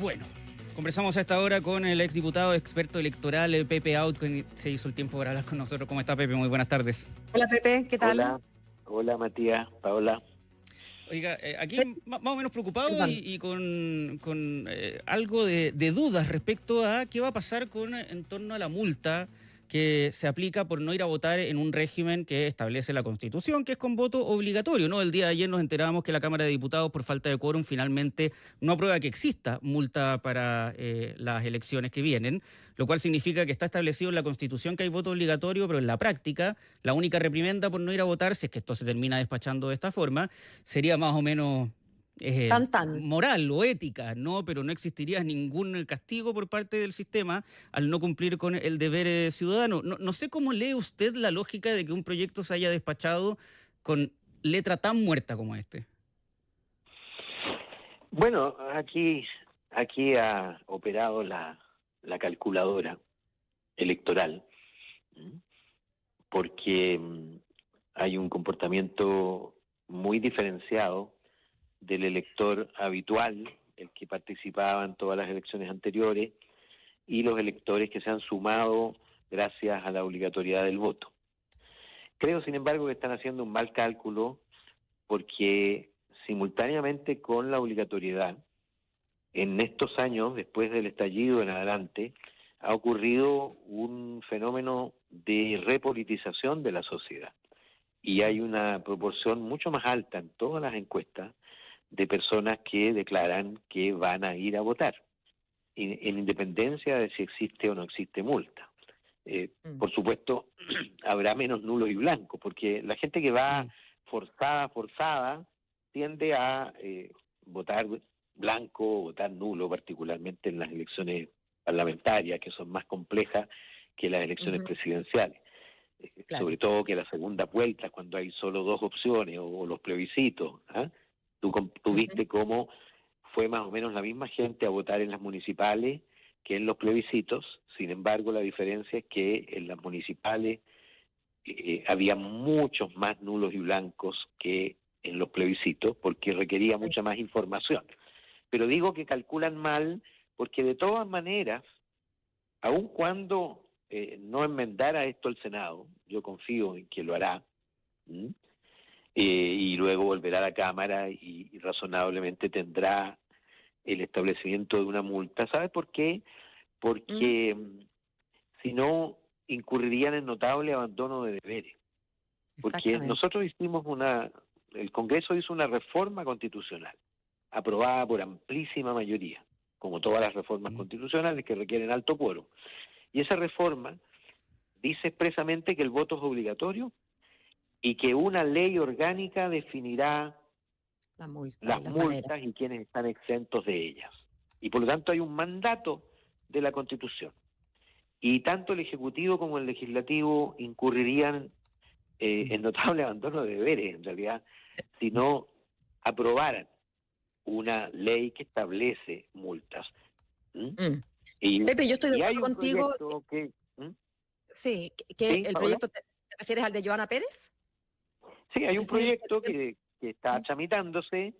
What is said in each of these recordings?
Bueno, conversamos a esta hora con el exdiputado experto electoral Pepe Out, que se hizo el tiempo para hablar con nosotros. ¿Cómo está, Pepe? Muy buenas tardes. Hola Pepe, ¿qué tal? Hola Matías, Paola. Oiga, aquí más o menos preocupado y con algo de dudas respecto a qué va a pasar en torno a la multa que se aplica por no ir a votar en un régimen que establece la Constitución, que es con voto obligatorio, ¿no? El día de ayer nos enterábamos que la Cámara de Diputados, por falta de quórum, finalmente no aprueba que exista multa para las elecciones que vienen, lo cual significa que está establecido en la Constitución que hay voto obligatorio, pero en la práctica la única reprimenda por no ir a votar, si es que esto se termina despachando de esta forma, sería más o menos moral o ética, ¿no? Pero no existiría ningún castigo por parte del sistema al no cumplir con el deber ciudadano. No sé cómo lee usted la lógica de que un proyecto se haya despachado con letra tan muerta como este. Bueno, aquí ha operado la calculadora electoral, porque hay un comportamiento muy diferenciado del elector habitual, el que participaba en todas las elecciones anteriores, y los electores que se han sumado gracias a la obligatoriedad del voto. Creo, sin embargo, que están haciendo un mal cálculo porque simultáneamente con la obligatoriedad, en estos años, después del estallido en adelante, ha ocurrido un fenómeno de repolitización de la sociedad. Y hay una proporción mucho más alta en todas las encuestas de personas que declaran que van a ir a votar, en independencia de si existe o no existe multa. Por supuesto, habrá menos nulos y blancos, porque la gente que va forzada, tiende a votar blanco o votar nulo, particularmente en las elecciones parlamentarias, que son más complejas que las elecciones presidenciales. Claro. Sobre todo que la segunda vuelta, cuando hay solo dos opciones, o los plebiscitos. Tú viste cómo fue más o menos la misma gente a votar en las municipales que en los plebiscitos. Sin embargo, la diferencia es que en las municipales había muchos más nulos y blancos que en los plebiscitos, porque requería mucha más información. Pero digo que calculan mal, porque de todas maneras, aun cuando no enmendara esto el Senado, yo confío en que lo hará, y luego volverá a la Cámara y razonablemente tendrá el establecimiento de una multa. ¿Sabes por qué? Porque si no, incurrirían en notable abandono de deberes. Porque nosotros hicimos el Congreso hizo una reforma constitucional, aprobada por amplísima mayoría, como todas las reformas constitucionales que requieren alto quórum. Y esa reforma dice expresamente que el voto es obligatorio y que una ley orgánica definirá las multas y quienes están exentos de ellas. Y por lo tanto hay un mandato de la Constitución. Y tanto el Ejecutivo como el Legislativo incurrirían en notable abandono de deberes, en realidad, si no aprobaran una ley que establece multas. Pepe, yo estoy de acuerdo contigo. ¿Sí, el proyecto, ¿te refieres al de Joana Pérez? Sí, hay un proyecto que está tramitándose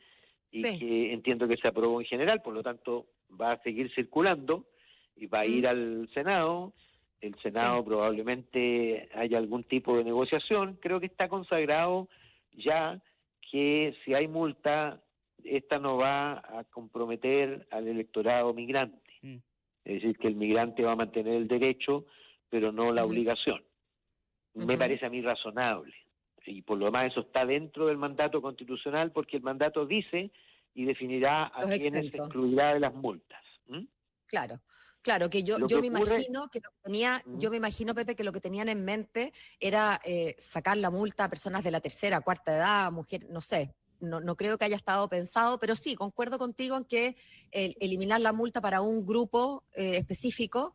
y que entiendo que se aprobó en general, por lo tanto va a seguir circulando y va a ir al Senado. El Senado probablemente haya algún tipo de negociación. Creo que está consagrado ya que si hay multa, esta no va a comprometer al electorado migrante. Es decir, que el migrante va a mantener el derecho, pero no la obligación. Me parece a mí razonable. Y por lo demás eso está dentro del mandato constitucional, porque el mandato dice y definirá a quienes se excluirá de las multas. Claro, que yo me imagino que yo me imagino, Pepe, que lo que tenían en mente era sacar la multa a personas de la tercera, cuarta edad, mujer, no sé. No creo que haya estado pensado, pero sí, concuerdo contigo en que eliminar la multa para un grupo específico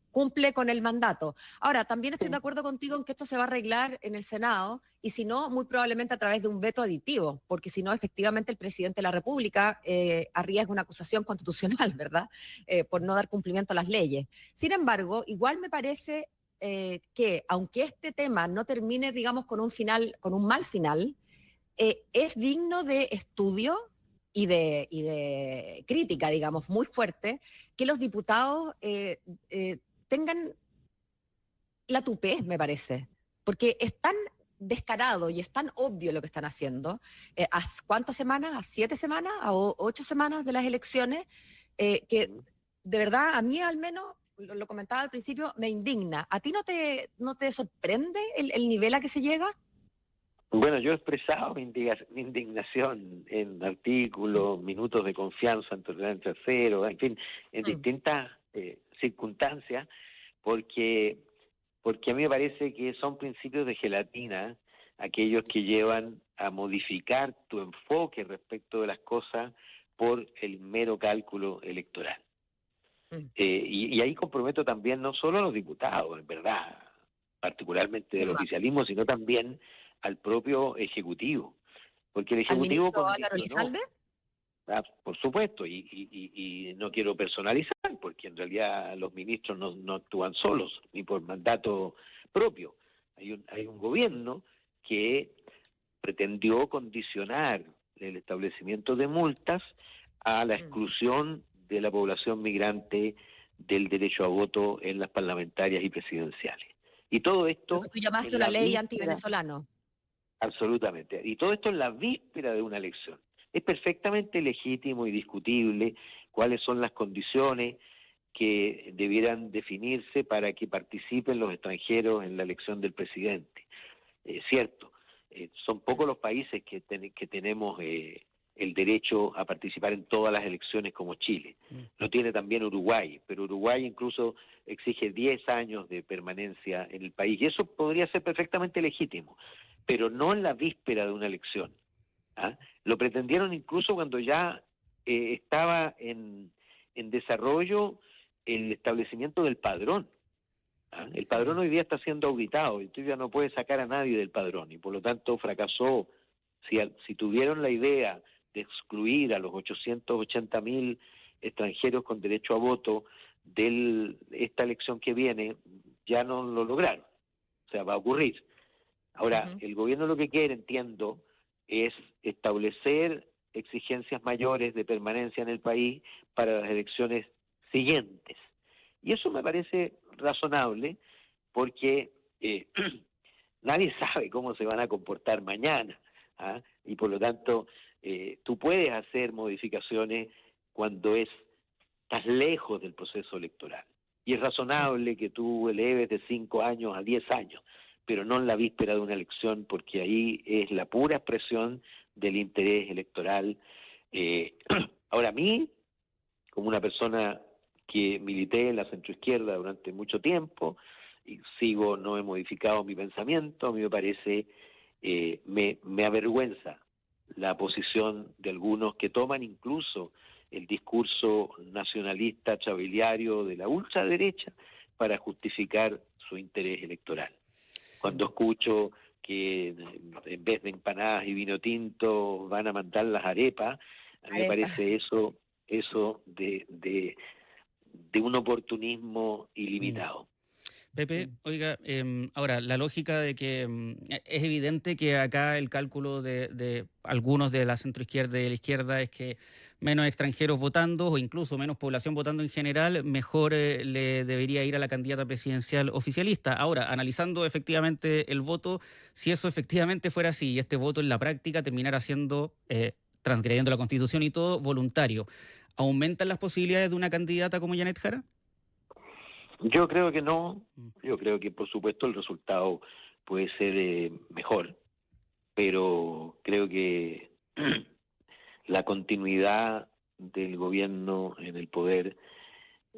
cumple con el mandato. Ahora, también estoy de acuerdo contigo en que esto se va a arreglar en el Senado, y si no, muy probablemente a través de un veto aditivo, porque si no, efectivamente el presidente de la República arriesga una acusación constitucional, ¿verdad?, por no dar cumplimiento a las leyes. Sin embargo, igual me parece que, aunque este tema no termine, digamos, con un mal final, es digno de estudio y de crítica, digamos, muy fuerte, que los diputados tengan la tupez, me parece, porque es tan descarado y es tan obvio lo que están haciendo. ¿A cuántas semanas? ¿A 7 semanas? ¿A 8 semanas de las elecciones? Que de verdad, a mí al menos, lo comentaba al principio, me indigna. ¿A ti no te sorprende el nivel a que se llega? Bueno, yo he expresado mi indignación en artículos, minutos de confianza en terceros, en fin, en distintas circunstancias, porque a mí me parece que son principios de gelatina aquellos que llevan a modificar tu enfoque respecto de las cosas por el mero cálculo electoral. Y ahí comprometo también no solo a los diputados, en verdad, particularmente del oficialismo, sino también al propio Ejecutivo. Porque el Ejecutivo... ¿Al ministro Álvaro Elizalde? Por supuesto, y no quiero personalizar, porque en realidad los ministros no actúan solos, ni por mandato propio. Hay un gobierno que pretendió condicionar el establecimiento de multas a la exclusión de la población migrante del derecho a voto en las parlamentarias y presidenciales. Y todo esto... Lo que tú llamaste la ley antivenezolano. Absolutamente. Y todo esto en la víspera de una elección. Es perfectamente legítimo y discutible cuáles son las condiciones que debieran definirse para que participen los extranjeros en la elección del presidente. Cierto, son pocos los países que tenemos el derecho a participar en todas las elecciones como Chile. Lo tiene también Uruguay, pero Uruguay incluso exige 10 años de permanencia en el país, y eso podría ser perfectamente legítimo, pero no en la víspera de una elección. Lo pretendieron incluso cuando ya estaba en desarrollo el establecimiento del padrón. El padrón hoy día está siendo auditado y tú ya no puedes sacar a nadie del padrón, y por lo tanto fracasó. Si tuvieron la idea de excluir a los 880.000 extranjeros con derecho a voto de esta elección que viene, ya no lo lograron. O sea, va a ocurrir. Ahora, el gobierno lo que quiere, entiendo, es establecer exigencias mayores de permanencia en el país para las elecciones siguientes. Y eso me parece razonable, porque nadie sabe cómo se van a comportar mañana, y por lo tanto tú puedes hacer modificaciones cuando estás lejos del proceso electoral. Y es razonable que tú eleves de 5 años a 10 años, pero no en la víspera de una elección, porque ahí es la pura expresión del interés electoral. Ahora, a mí, como una persona que milité en la centroizquierda durante mucho tiempo, y no he modificado mi pensamiento, a mí me parece, me avergüenza la posición de algunos que toman incluso el discurso nacionalista chaviliario de la ultraderecha para justificar su interés electoral. Cuando escucho que en vez de empanadas y vino tinto van a mandar las arepas, a mí me parece eso de un oportunismo ilimitado. Pepe, oiga, ahora, la lógica de que es evidente que acá el cálculo de algunos de la centroizquierda y de la izquierda es que menos extranjeros votando o incluso menos población votando en general, mejor le debería ir a la candidata presidencial oficialista. Ahora, analizando efectivamente el voto, si eso efectivamente fuera así y este voto en la práctica terminara siendo, transgrediendo la Constitución y todo, voluntario, ¿aumentan las posibilidades de una candidata como Janet Jara? Yo creo que no. Yo creo que, por supuesto, el resultado puede ser mejor, pero creo que la continuidad del gobierno en el poder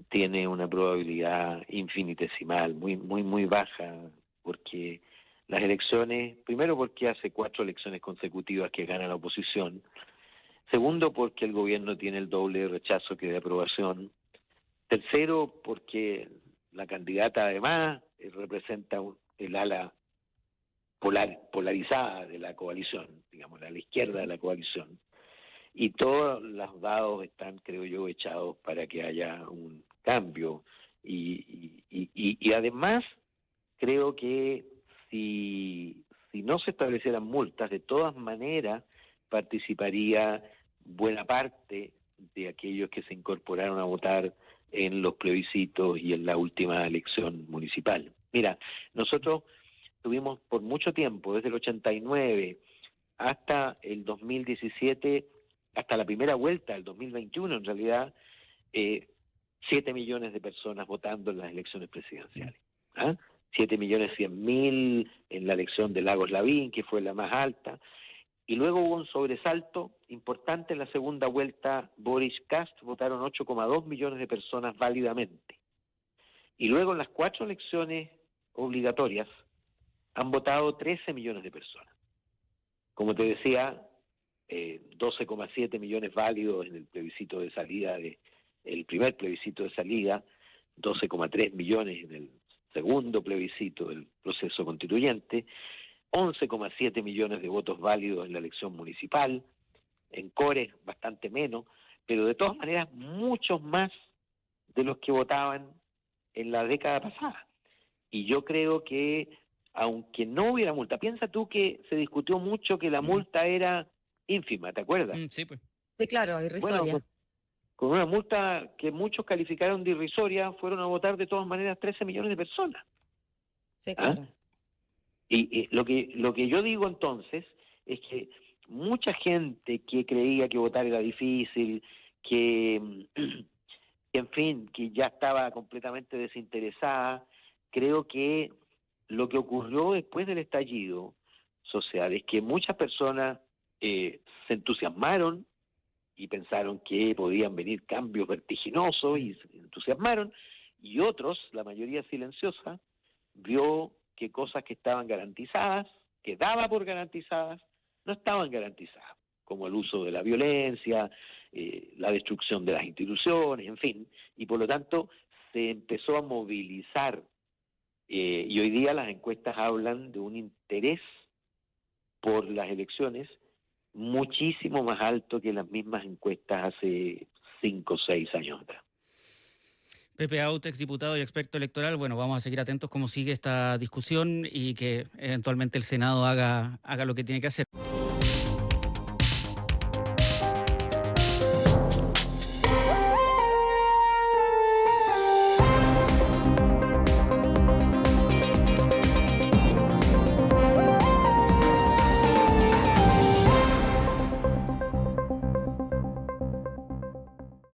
tiene una probabilidad infinitesimal, muy baja, porque las elecciones, primero porque hace 4 elecciones consecutivas que gana la oposición, segundo porque el gobierno tiene el doble de rechazo que de aprobación, tercero porque la candidata además representa el ala polarizada de la coalición, digamos, a la izquierda de la coalición. Y todos los dados están, creo yo, echados para que haya un cambio. Y además, creo que si no se establecieran multas, de todas maneras participaría buena parte de aquellos que se incorporaron a votar en los plebiscitos y en la última elección municipal. Mira, nosotros tuvimos por mucho tiempo, desde el 89 hasta el 2017, hasta la primera vuelta del 2021 en realidad, 7 millones de personas votando en las elecciones presidenciales. 7.100.000 en la elección de Lagos Lavín, que fue la más alta, y luego hubo un sobresalto importante en la segunda vuelta. Boris Kast votaron 8,2 millones de personas válidamente. Y luego en las 4 elecciones obligatorias han votado 13 millones de personas. Como te decía, 12,7 millones válidos en el plebiscito de salida, el primer plebiscito de salida, 12,3 millones en el segundo plebiscito del proceso constituyente, 11,7 millones de votos válidos en la elección municipal, en Cores bastante menos, pero de todas maneras muchos más de los que votaban en la década pasada. Y yo creo que, aunque no hubiera multa, piensa tú que se discutió mucho que la multa era ínfima, ¿te acuerdas? Sí, pues. Sí, claro, irrisoria. Bueno, con una multa que muchos calificaron de irrisoria, fueron a votar de todas maneras 13 millones de personas. Sí, claro. Y lo que yo digo entonces es que mucha gente que creía que votar era difícil, que en fin, que ya estaba completamente desinteresada, creo que lo que ocurrió después del estallido social es que muchas personas se entusiasmaron y pensaron que podían venir cambios vertiginosos y se entusiasmaron, y otros, la mayoría silenciosa, vio que cosas que estaban garantizadas, que daba por garantizadas, no estaban garantizadas, como el uso de la violencia, la destrucción de las instituciones, en fin, y por lo tanto se empezó a movilizar, y hoy día las encuestas hablan de un interés por las elecciones muchísimo más alto que las mismas encuestas hace 5 o 6 años atrás. Pepe Out, exdiputado y experto electoral, bueno, vamos a seguir atentos cómo sigue esta discusión y que eventualmente el Senado haga lo que tiene que hacer.